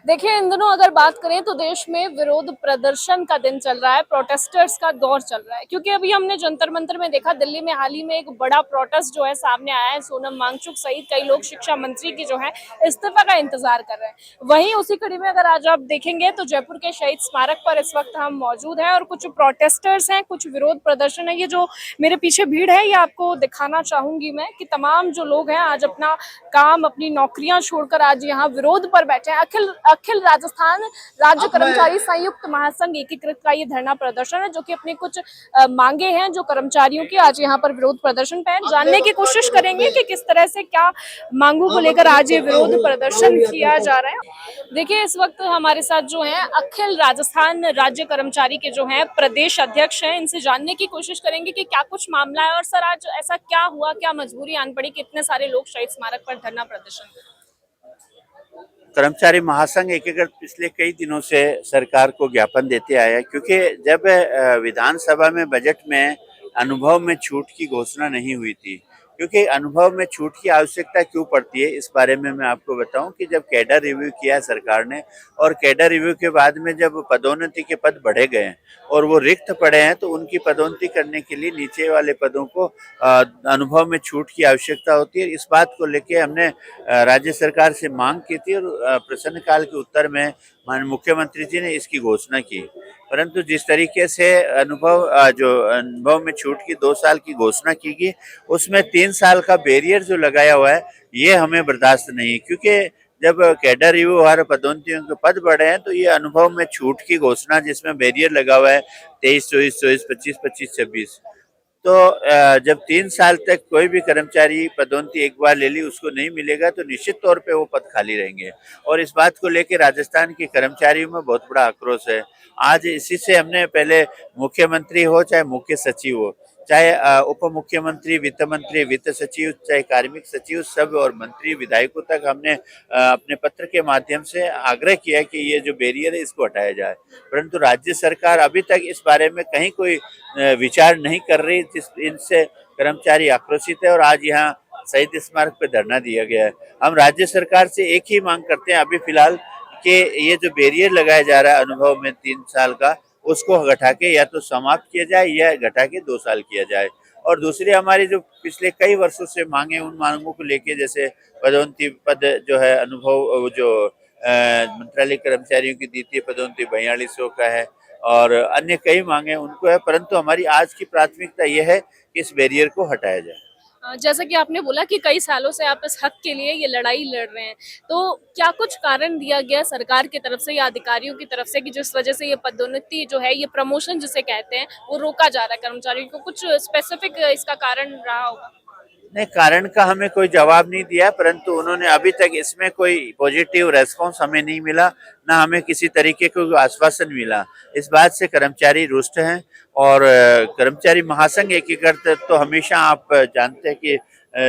देखिए, इन दिनों अगर बात करें तो देश में विरोध प्रदर्शन का दिन चल रहा है, प्रोटेस्टर्स का दौर चल रहा है। क्योंकि अभी हमने जंतर मंतर में देखा, दिल्ली में हाल ही में एक बड़ा प्रोटेस्ट जो है सामने आया है। सोनम वांगचुक सहित कई लोग शिक्षा मंत्री की जो है इस्तीफा का इंतजार कर रहे हैं। वहीं उसी कड़ी में अगर आज आप देखेंगे तो जयपुर के शहीद स्मारक पर इस वक्त हम मौजूद हैं और कुछ प्रोटेस्टर्स हैं, कुछ विरोध प्रदर्शन है। ये जो मेरे पीछे भीड़ है, ये आपको दिखाना चाहूंगी मैं कि तमाम जो लोग हैं आज अपना काम, अपनी नौकरियां छोड़कर आज यहाँ विरोध पर बैठे हैं। अखिल अखिल राजस्थान राज्य कर्मचारी संयुक्त महासंघ एकीकृत का ये धरना प्रदर्शन है, जो कि अपनी कुछ मांगे हैं जो कर्मचारियों की, आज यहाँ पर विरोध प्रदर्शन पे है। जानने की कोशिश करेंगे कि किस तरह से क्या मांगों को लेकर आज ये विरोध प्रदर्शन किया जा रहा है। देखिए, इस वक्त हमारे साथ जो है अखिल राजस्थान राज्य कर्मचारी के जो है प्रदेश अध्यक्ष हैं, इनसे जानने की कोशिश करेंगे कि क्या कुछ मामला है और सर आज ऐसा क्या हुआ, क्या मजबूरी आन पड़ी कि इतने सारे लोग शहीद स्मारक पर धरना प्रदर्शन कर। कर्मचारी महासंघ एकीकृत पिछले कई दिनों से सरकार को ज्ञापन देते आया है, क्योंकि जब विधानसभा में बजट में अनुभव में छूट की घोषणा नहीं हुई थी। क्योंकि अनुभव में छूट की आवश्यकता क्यों पड़ती है, इस बारे में मैं आपको बताऊं कि जब कैडर रिव्यू किया सरकार ने और कैडर रिव्यू के बाद में जब पदोन्नति के पद बढ़े गए हैं और वो रिक्त पड़े हैं, तो उनकी पदोन्नति करने के लिए नीचे वाले पदों को अनुभव में छूट की आवश्यकता होती है। इस बात को लेके हमने राज्य सरकार से मांग की थी और प्रश्नकाल के उत्तर में माननीय मुख्यमंत्री जी ने इसकी घोषणा की। परंतु जिस तरीके से अनुभव में छूट की 2 साल की घोषणा की गई, उसमें 3 साल का बैरियर जो लगाया हुआ है, ये हमें बर्दाश्त नहीं। क्योंकि जब कैडर रिव्यू और पदोन्नतियों के पद बढ़े हैं, तो ये अनुभव में छूट की घोषणा जिसमें बैरियर लगा हुआ है 23, 24, 24, 25, 25, 26, तो जब 3 साल तक कोई भी कर्मचारी पदोन्नति एक बार ले ली उसको नहीं मिलेगा, तो निश्चित तौर पे वो पद खाली रहेंगे। और इस बात को लेकर राजस्थान के कर्मचारियों में बहुत बड़ा आक्रोश है। आज इसी से हमने पहले मुख्यमंत्री हो चाहे मुख्य सचिव हो, चाहे उप मुख्यमंत्री, वित्त मंत्री, वित्त सचिव, चाहे कार्मिक सचिव, सब और मंत्री विधायकों तक हमने अपने पत्र के माध्यम से आग्रह किया कि ये जो बैरियर है इसको हटाया जाए। परंतु राज्य सरकार अभी तक इस बारे में कहीं कोई विचार नहीं कर रही, जिस इनसे कर्मचारी आक्रोशित है और आज यहाँ शहीद स्मारक पे धरना दिया गया है। हम राज्य सरकार से एक ही मांग करते हैं अभी फिलहाल कि ये जो बैरियर लगाया जा रहा है अनुभव में 3 साल का, उसको घटा के या तो समाप्त किया जाए या घटा के 2 साल किया जाए। और दूसरी हमारी जो पिछले कई वर्षों से मांगे, उन मांगों को लेके जैसे पदोन्नति पद जो है अनुभव जो मंत्रालय कर्मचारियों की द्वितीय पदोन्नति 4200 का है और अन्य कई मांगे उनको है। परंतु हमारी आज की प्राथमिकता यह है कि इस बैरियर को हटाया जाए। जैसा कि आपने बोला कि कई सालों से आप इस हक के लिए ये लड़ाई लड़ रहे हैं, तो क्या कुछ कारण दिया गया सरकार की तरफ से या अधिकारियों की तरफ से कि जिस वजह से ये पदोन्नति जो है, ये प्रमोशन जिसे कहते हैं, वो रोका जा रहा है कर्मचारियों को? कुछ स्पेसिफिक इसका कारण रहा होगा? नहीं, कारण का हमें कोई जवाब नहीं दिया, परंतु उन्होंने अभी तक इसमें कोई पॉजिटिव रेस्पॉन्स हमें नहीं मिला, ना हमें किसी तरीके का आश्वासन मिला। इस बात से कर्मचारी रुष्ट हैं और कर्मचारी महासंघ एकीकृत तो हमेशा आप जानते हैं कि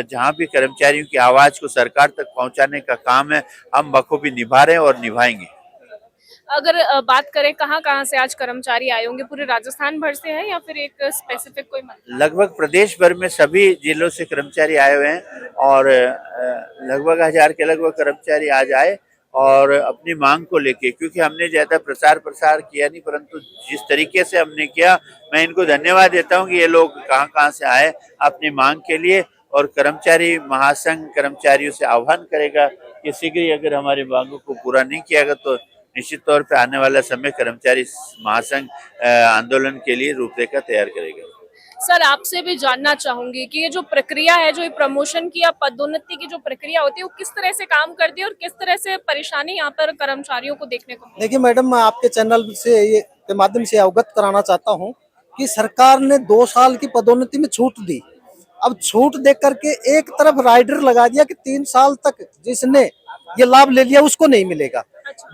जहाँ भी कर्मचारियों की आवाज़ को सरकार तक पहुँचाने का काम है, हम बखूबी निभा रहे हैं और निभाएंगे। अगर बात करें कहाँ-कहाँ से आज कर्मचारी आए होंगे, पूरे राजस्थान भर से है या फिर एक स्पेसिफिक कोई मंडल? लगभग प्रदेश भर में सभी जिलों से कर्मचारी आए हुए हैं और लगभग 1000 के लगभग कर्मचारी आज आए और अपनी मांग को लेके, क्योंकि हमने ज्यादा प्रचार प्रसार किया नहीं, परंतु जिस तरीके से हमने किया, मैं इनको धन्यवाद देता हूं कि ये लोग कहाँ से आए अपनी मांग के लिए। और कर्मचारी महासंघ कर्मचारियों से आह्वान करेगा कि शीघ्र ही अगर हमारी मांगों को पूरा नहीं किया गया तो निश्चित तौर पे आने वाला समय कर्मचारी महासंघ आंदोलन के लिए रूपरेखा तैयार करेगा। सर, आपसे भी जानना चाहूंगी कि ये जो प्रक्रिया है, जो ये प्रमोशन की या पदोन्नति की जो प्रक्रिया होती है, वो किस तरह से काम करती है और किस तरह से परेशानी यहाँ पर कर्मचारियों को देखने को मिलती है? देखिए मैडम, मैं आपके चैनल से ये के माध्यम से अवगत कराना चाहता हूँ कि सरकार ने 2 साल की पदोन्नति में छूट दी। अब छूट दे करके एक तरफ राइडर लगा दिया कि 3 साल तक जिसने ये लाभ ले लिया उसको नहीं मिलेगा,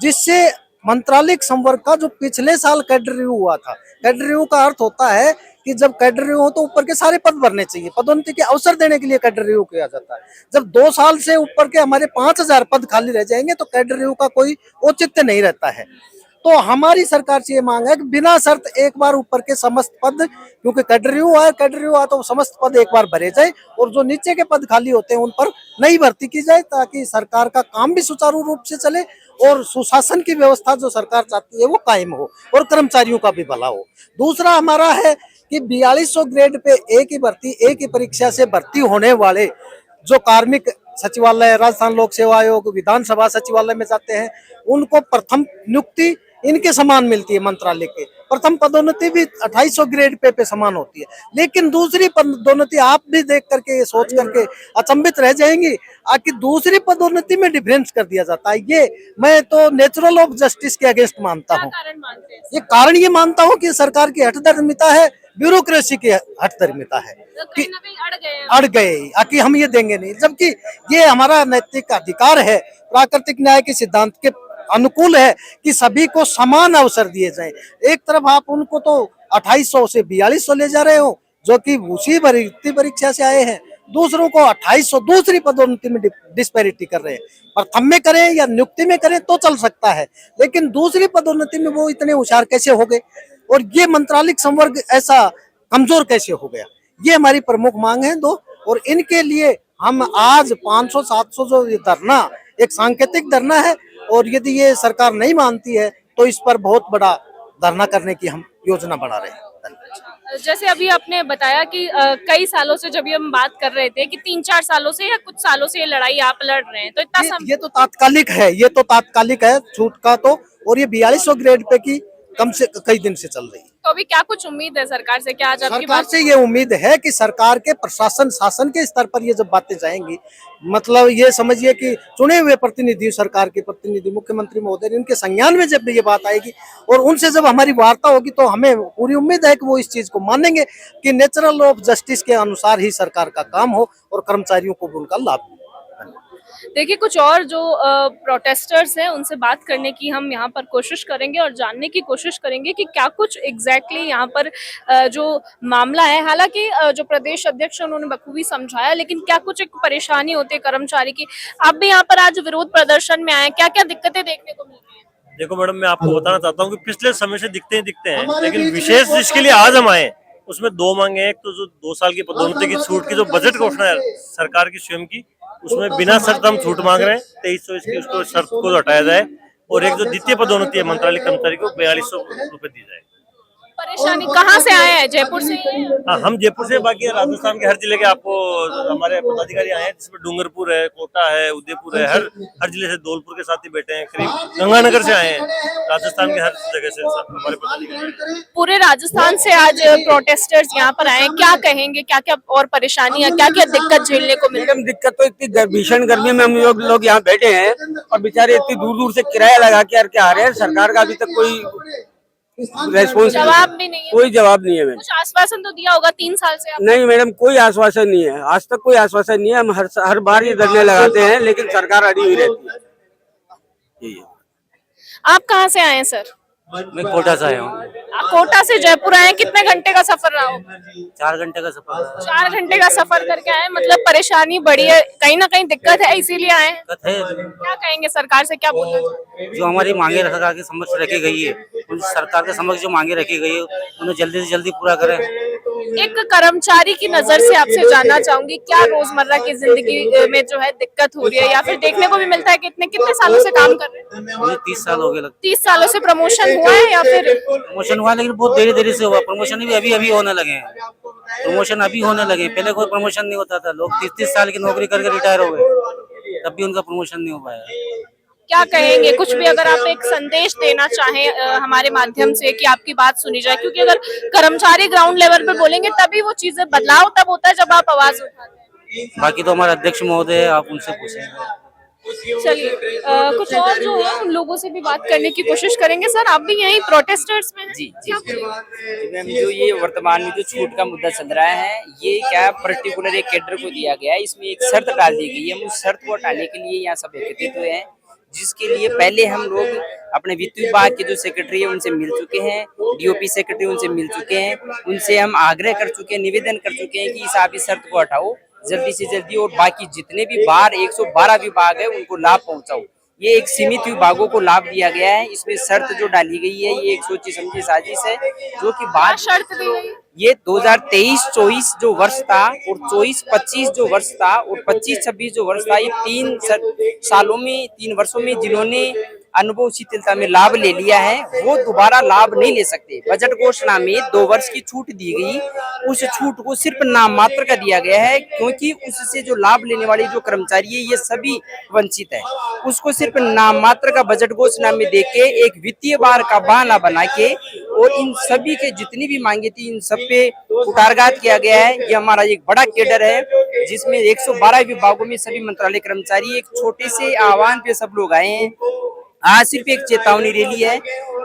जिससे मंत्रालयिक संवर्ग का जो पिछले साल कैडर रिव्यू हुआ था, कैडर रिव्यू का अर्थ होता है कि जब कैडर रिव्यू हो तो ऊपर के सारे पद भरने चाहिए, पदोन्नति के अवसर देने के लिए कैडर रिव्यू किया जाता है। जब 2 साल से ऊपर के हमारे 5000 पद खाली रह जाएंगे तो कैडर रिव्यू का कोई औचित्य नहीं रहता है। तो हमारी सरकार से ये मांग है कि बिना शर्त एक बार ऊपर के समस्त पद, क्योंकि कैडर रिव्यू आया तो समस्त पद एक बार भरे जाए और जो नीचे के पद खाली होते हैं उन पर नई भर्ती की जाए, ताकि सरकार का काम भी सुचारू रूप से चले और सुशासन की व्यवस्था जो सरकार चाहती है वो कायम हो और कर्मचारियों का भी भला हो। दूसरा हमारा है कि 4200 ग्रेड पे एक ही भर्ती, एक ही परीक्षा से भर्ती होने वाले जो कार्मिक सचिवालय, राजस्थान लोक सेवा आयोग, विधानसभा सचिवालय में जाते हैं, उनको प्रथम नियुक्ति इनके समान मिलती है। मंत्रालय के प्रथम पदोन्नति भी 2800 ग्रेड पे समान होती है, लेकिन दूसरी पदोन्नति आप भी देख करके ये सोच करके अचंभित रह जाएंगी कि दूसरी पदोन्नति में डिफरेंस कर दिया जाता है। ये मैं तो नेचुरल ऑफ जस्टिस के अगेंस्ट मानता क्या हूँ। कारण मानते हैं? ये कारण ये मानता हूँ कि सरकार की हठधर्मिता है, ब्यूरोक्रेसी की हठधर्मिता है तो कि कहीं ना कहीं अड़ गए हैं। अड़ गए कि हम ये देंगे नहीं, जबकि ये हमारा नैतिक अधिकार है, प्राकृतिक न्याय के सिद्धांत के अनुकूल है कि सभी को समान अवसर दिए जाएं। एक तरफ आप उनको तो 2800 से 4200 ले जा रहे हो जो कि उसी भर्ती परीक्षा से आए हैं, दूसरों को 2800 दूसरी पदोन्नति में डिस्पैरिटी कर रहे हैं। प्रथम में करें या नियुक्ति में करें तो चल सकता है, लेकिन दूसरी पदोन्नति में वो इतने होशियार कैसे हो गए और ये मंत्रालिक संवर्ग ऐसा कमजोर कैसे हो गया? ये हमारी प्रमुख मांग है दो, और इनके लिए हम आज 500-700 जो ये धरना एक सांकेतिक धरना है, और यदि ये सरकार नहीं मानती है तो इस पर बहुत बड़ा धरना करने की हम योजना बना रहे हैं। जैसे अभी आपने बताया कि कई सालों से, जब ये हम बात कर रहे थे कि 3-4 सालों से या कुछ सालों से ये लड़ाई आप लड़ रहे हैं, तो इतना ये तो तात्कालिक है, ये तो तात्कालिक है छूट का तो, और ये 4200 ग्रेड पे की कम से कई दिन से चल रही है। तो अभी क्या कुछ उम्मीद है सरकार से? क्या आज आपकी सरकार बात से ये उम्मीद है कि सरकार के प्रशासन शासन के स्तर पर ये जब बातें जाएंगी, मतलब ये समझिए कि चुने हुए प्रतिनिधि, सरकार के प्रतिनिधि, मुख्यमंत्री महोदय, इनके संज्ञान में जब ये बात आएगी और उनसे जब हमारी वार्ता होगी तो हमें पूरी उम्मीद है कि वो इस चीज को मानेंगे कि नेचुरल ऑफ जस्टिस के अनुसार ही सरकार का काम हो और कर्मचारियों को भी उनका लाभ मिले। देखिए, कुछ और जो प्रोटेस्टर्स हैं उनसे बात करने की हम यहाँ पर कोशिश करेंगे और जानने की कोशिश करेंगे कि क्या कुछ एग्जैक्टली यहाँ पर जो मामला है। हालांकि जो प्रदेश अध्यक्ष उन्होंने बखूबी समझाया, लेकिन क्या कुछ एक परेशानी होती है कर्मचारी की। आप भी यहाँ पर आज विरोध प्रदर्शन में आए, क्या क्या दिक्कतें देखने को मिल रही है? देखो मैडम, मैं आपको बताना चाहता हूँ कि पिछले समय से दिखते ही दिखते हैं, लेकिन विशेष जिसके लिए आज हम आए उसमें दो मांगे हैं। एक तो जो 2 साल की पदोन्नति की छूट की जो बजट घोषणा है सरकार की स्वयं की, उसमें बिना शर्त हम छूट मांग रहे हैं 2300 इसकी, उसको शर्त को हटाया जाए। और एक जो द्वितीय पदोन्नति है मंत्रालय कर्मचारी को 4200 रुपए दी जाए। परेशानी कहाँ से आए हैं? जयपुर से? हाँ, हम जयपुर से, बाकी राजस्थान के हर जिले के आपको हमारे पदाधिकारी आए हैं, जिसमें डूंगरपुर है, कोटा है, उदयपुर है, हर जिले से, धौलपुर के साथ ही बैठे हैं, करीब गंगानगर से आए हैं, राजस्थान के हर जगह से हमारे पदाधिकारी। पूरे राजस्थान से आज प्रोटेस्टर्स यहाँ पर आए, क्या कहेंगे? क्या क्या और परेशानी है, क्या क्या दिक्कत झेलने को मिल रही है? दिक्कत तो इतनी भीषण गर्मी में हम लोग यहाँ बैठे हैं और बेचारे इतनी दूर दूर से किराया लगा के आ रहे हैं। सरकार का अभी तक कोई रेस्पॉन्स, जवाब भी नहीं है। कोई जवाब नहीं है मैडम। कुछ आश्वासन तो दिया होगा 3 साल से आप? नहीं मैडम, कोई आश्वासन नहीं है, आज तक कोई आश्वासन नहीं है। हम हर बार ये धरने लगाते हैं लेकिन सरकार अड़ी हुई रहती है। यही है। आप कहाँ से आए हैं सर? मैं कोटा से आया हूँ। आप कोटा से जयपुर आए, कितने घंटे का सफर रहा होगा? 4 घंटे का सफर। 4 घंटे का सफर करके आए, मतलब परेशानी बड़ी है, कहीं ना कहीं दिक्कत है, इसीलिए आए हैं। दिक्कत है, क्या कहेंगे सरकार से, क्या बोलना चाहेंगे? जो हमारी मांगे सरकार के समक्ष रखी गई है, उन सरकार के समक्ष जो मांगे रखी गई है उन्हें जल्दी से जल्दी पूरा करें। एक कर्मचारी की नजर से आपसे जानना चाहूंगी, क्या रोजमर्रा की जिंदगी में जो है दिक्कत हो रही है, या फिर देखने को भी मिलता है कि कितने सालों से काम कर रहे हैं? मुझे 30 साल हो गए। 30 सालों से प्रमोशन हुआ है या फिर? प्रमोशन हुआ, लेकिन बहुत देरी देरी से हुआ। प्रमोशन भी अभी होने लगे हैं। प्रमोशन अभी होने लगे, पहले कोई प्रमोशन नहीं होता था। लोग 30-30 साल की नौकरी करके रिटायर हो गए, तब भी उनका प्रमोशन नहीं हो पाया। क्या कहेंगे, कुछ भी अगर आप एक संदेश देना चाहें हमारे माध्यम से कि आपकी बात सुनी जाए, क्योंकि अगर कर्मचारी ग्राउंड लेवल पे बोलेंगे तभी वो चीजें, बदलाव तब होता है जब आप आवाज उठाते हैं। बाकी तो हमारे अध्यक्ष महोदय है, आप उनसे पूछें। चलिए, कुछ और जो है उन लोगों से भी बात करने की कोशिश करेंगे। सर, आप भी यही प्रोटेस्टर्स में हैं? जी मैम, जो ये वर्तमान में जो छूट का मुद्दा चल रहा है, ये क्या पर्टिकुलर एक कैडर को दिया गया है, इसमें एक शर्त डाल दी गई है। हम उस शर्त को हटाने के लिए यहाँ सब एकत्रित हुए हैं, जिसके लिए पहले हम लोग अपने वित्त विभाग के जो सेक्रेटरी है उनसे मिल चुके हैं, डीओपी सेक्रेटरी उनसे मिल चुके हैं, उनसे हम आग्रह कर चुके हैं, निवेदन कर चुके हैं कि आप इस शर्त को हटाओ जल्दी से जल्दी, और बाकी जितने भी 112 विभाग है उनको लाभ पहुंचाओ। ये एक सीमित विभागों को लाभ दिया गया है। इसमें शर्त जो डाली गई है ये एक सोची समझी साजिश है, जो कि बाद शर्त दी गई? ये 2023-24 जो वर्ष था और 24-25 जो वर्ष था और 25-26 जो वर्ष था, ये 3 सालों में, 3 वर्षों में जिन्होंने अनुभव शिथिलता में लाभ ले लिया है वो दोबारा लाभ नहीं ले सकते। बजट घोषणा में 2 वर्ष की छूट दी गई, उस छूट को सिर्फ नाम मात्र का दिया गया है, क्योंकि उससे जो लाभ लेने वाले जो कर्मचारी है ये सभी वंचित है। उसको सिर्फ नाम मात्र का बजट घोषणा में देके एक वित्तीय भार का बहाना बना के और इन सभी के जितनी भी मांगे थी इन सब पे कुठारघात किया गया है। ये हमारा एक बड़ा केडर है जिसमें 112 विभागों में सभी मंत्रालय कर्मचारी एक छोटे से आह्वान पे सब लोग आए हैं। आज सिर्फ एक चेतावनी रैली है,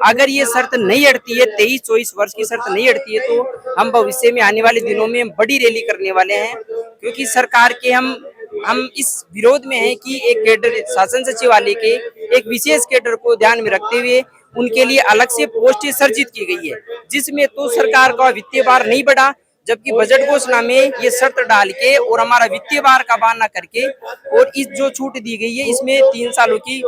अगर ये शर्त नहीं हटती है, 23-24 वर्ष की शर्त नहीं हटती है, तो हम भविष्य में आने वाले दिनों में बड़ी रैली करने वाले हैं। क्योंकि सरकार के हम इस विरोध में हैं कि एक कैडर शासन सचिवालय के एक विशेष कैडर को ध्यान में रखते हुए उनके लिए अलग से पोस्ट सर्जित की गई है, जिसमें तो सरकार का वित्तीय भार नहीं बढ़ा, जबकि बजट घोषणा में ये शर्त डाल के और हमारा वित्तीय भार का बहाना करके और इस जो छूट दी गई है इसमें 3 सालों की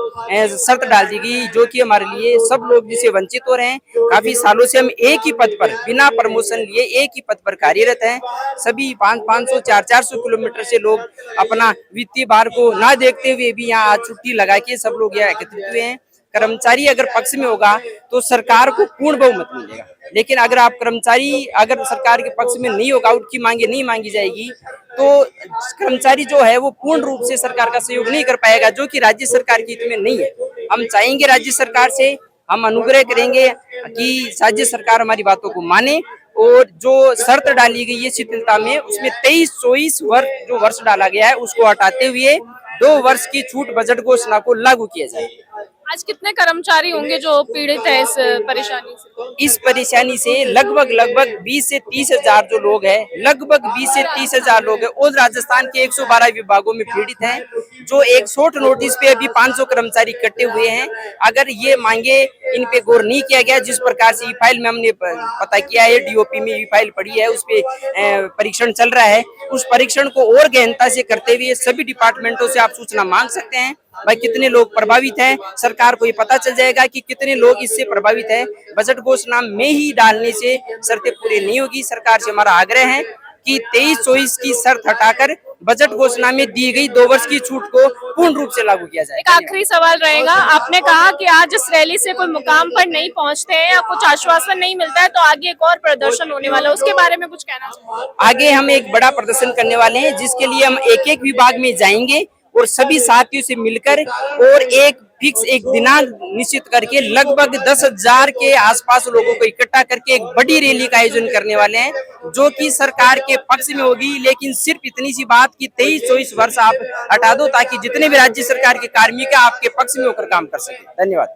शर्त डाल दी गई, जो कि हमारे लिए सब लोग जिसे वंचित हो रहे हैं। काफी सालों से हम एक ही पद पर बिना प्रमोशन लिए एक ही पद पर कार्यरत हैं। सभी 500 400 किलोमीटर से लोग अपना वित्तीय भार को ना देखते हुए भी यहाँ आज छुट्टी लगा के सब लोग यहाँ एकत्रित हुए हैं। कर्मचारी अगर पक्ष में होगा तो सरकार को पूर्ण बहुमत मिलेगा, लेकिन अगर आप कर्मचारी अगर सरकार के पक्ष में नहीं होगा, उनकी मांगे नहीं मांगी जाएगी, तो कर्मचारी जो है वो पूर्ण रूप से सरकार का सहयोग नहीं कर पाएगा, जो कि राज्य सरकार की हित में नहीं है। हम चाहेंगे राज्य सरकार से, हम अनुग्रह करेंगे कि राज्य सरकार हमारी बातों को माने और जो शर्त डाली गई है शिथिलता में उसमें 23-24 वर्ष जो वर्ष डाला गया है उसको हटाते हुए 2 वर्ष की छूट बजट घोषणा को लागू किया जाए। आज कितने कर्मचारी होंगे जो पीड़ित है इस परेशानी से? इस परेशानी से लगभग 20 से 30 हजार जो लोग हैं, लगभग 20 से 30 हजार लोग हैं और राजस्थान के 112 विभागों में पीड़ित हैं, जो एक शॉर्ट नोटिस पे अभी 500 कर्मचारी इकट्ठे हुए हैं। अगर ये मांगे इन पे गौर नहीं किया गया, जिस प्रकार से ई फाइल में हमने पता किया है, डीओपी में ई फाइल पड़ी है, उस पे परीक्षण चल रहा है, उस परीक्षण को और गहनता से करते हुए सभी डिपार्टमेंटों से आप सूचना मांग सकते हैं भाई कितने लोग प्रभावित हैं। सरकार को ये पता चल जाएगा कि कितने लोग इससे प्रभावित हैं। बजट घोषणा में ही डालने से शर्तें पूरी नहीं होगी। सरकार से हमारा आग्रह है कि 23-24 की शर्त हटाकर बजट घोषणा में दी गई 2 वर्ष की छूट को पूर्ण रूप से लागू किया जाए। एक आखिरी सवाल रहेगा, आपने कहा कि आज इस रैली से कोई मुकाम पर नहीं पहुंचते हैं या कुछ आश्वासन नहीं मिलता है तो आगे एक और प्रदर्शन होने वाला है, उसके बारे में कुछ कहना चाहिए? आगे हम एक बड़ा प्रदर्शन करने वाले हैं, जिसके लिए हम एक विभाग में जाएंगे और सभी साथियों से मिलकर और एक फिक्स एक दिनांक निश्चित करके लगभग 10,000 के आसपास लोगों को इकट्ठा करके एक बड़ी रैली का आयोजन करने वाले हैं, जो कि सरकार के पक्ष में होगी। लेकिन सिर्फ इतनी सी बात कि 23-24 वर्ष आप हटा दो, ताकि जितने भी राज्य सरकार के कार्मिक है आपके पक्ष में होकर काम कर सके। धन्यवाद।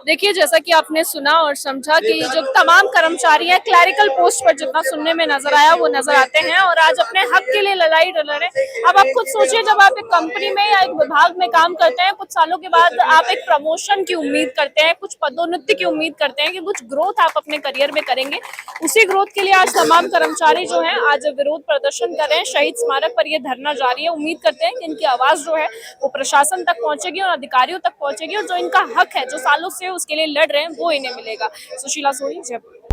देखिए, जैसा कि आपने सुना और समझा कि जो तमाम कर्मचारी हैं क्लैरिकल पोस्ट पर जितना सुनने में नजर आया वो नजर आते हैं और आज अपने हक के लिए लड़ाई लड़ रहे हैं। अब आप खुद सोचिए, जब आप एक कंपनी में या एक विभाग में काम करते हैं, कुछ सालों के बाद आप एक प्रमोशन की उम्मीद करते हैं, कुछ पदोन्नति की उम्मीद करते हैं कि कुछ ग्रोथ आप अपने करियर में करेंगे। उसी ग्रोथ के लिए आज तमाम कर्मचारी जो हैं आज विरोध प्रदर्शन कर रहे हैं। शहीद स्मारक पर ये धरना जारी है। उम्मीद करते हैं कि इनकी आवाज जो है वो प्रशासन तक पहुंचेगी और अधिकारियों तक पहुंचेगी और जो इनका हक है, जो सालों से उसके लिए लड़ रहे हैं, वो इन्हें मिलेगा। सुशीला सोनी, जयपुर।